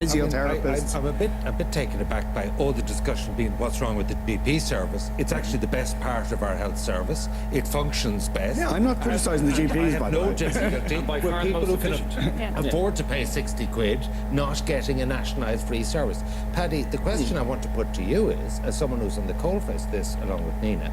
physiotherapists. I'm a bit taken aback by all the discussion being what's wrong with the GP service. It's actually the best part of our health service. It functions best. Yeah, I'm not criticising the GPs, by the way. I have no difficulty with people who can afford to pay 60 quid not getting a nationalised free service. Paddy, the question I want to put to you is, as someone who's on the coalface this along with Nina,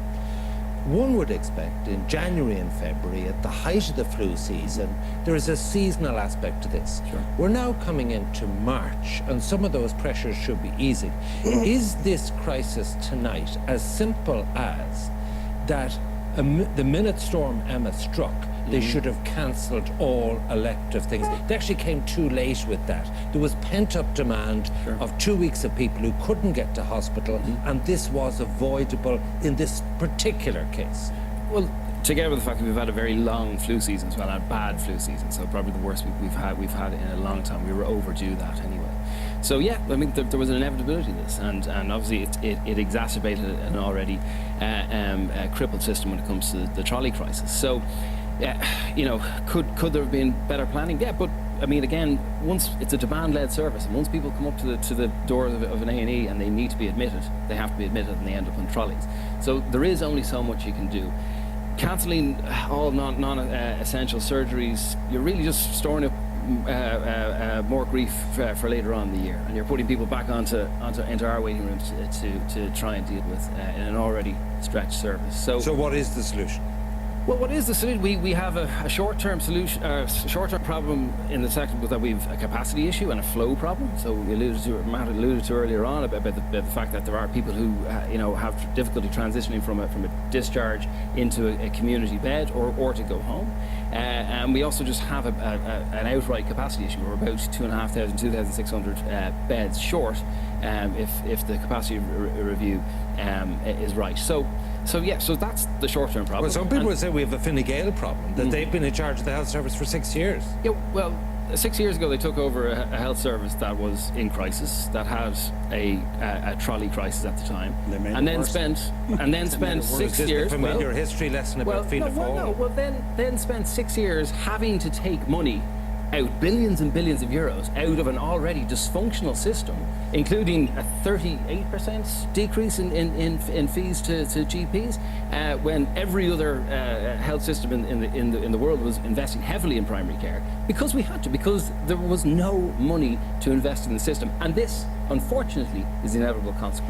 one would expect in January and February, at the height of the flu season, there is a seasonal aspect to this. Sure. We're now coming into March, and some of those pressures should be easing. Is this crisis tonight as simple as that the minute Storm Emma struck, they should have cancelled all elective things? They actually came too late with that. There was pent-up demand of 2 weeks of people who couldn't get to hospital, and this was avoidable in this particular case. Well, together with the fact that we've had a very long flu season as well, and a bad flu season, so probably the worst we've had in a long time. We were overdue that anyway. So yeah, I mean, there was an inevitability to this, and obviously it exacerbated an already crippled system when it comes to the trolley crisis. So, you know, could there have been better planning? Yeah, but I mean, again, once it's a demand-led service, and once people come up to the door of an A&E and they need to be admitted, they have to be admitted, and they end up on trolleys. So there is only so much you can do. Cancelling all non-essential surgeries, you're really just storing up more grief for later on in the year, and you're putting people back into our waiting rooms to try and deal with in an already stretched service. So what is the solution? Well, what is the solution? We have a short-term solution, short-term problem in the sector that we've a capacity issue and a flow problem. So Matt alluded to earlier on about the fact that there are people who you know, have difficulty transitioning from a discharge into a community bed or to go home. And we also just have an outright capacity issue. We're about 2,500, 2,600 beds short if the capacity review is right. So that's the short-term problem. Well, some people would say we have a Fine Gael problem, that they've been in charge of the health service for 6 years. Yeah, well, 6 years ago they took over a health service that was in crisis, that had a trolley crisis at the time, and then spent 6 years. The familiar history lesson about Fianna Fáil. Well, then spent 6 years having to take money out, billions and billions of euros, out of an already dysfunctional system, including a 38% decrease in fees to GPs, when every other health system in the world was investing heavily in primary care, because we had to, because there was no money to invest in the system. And this, unfortunately, is the inevitable consequence.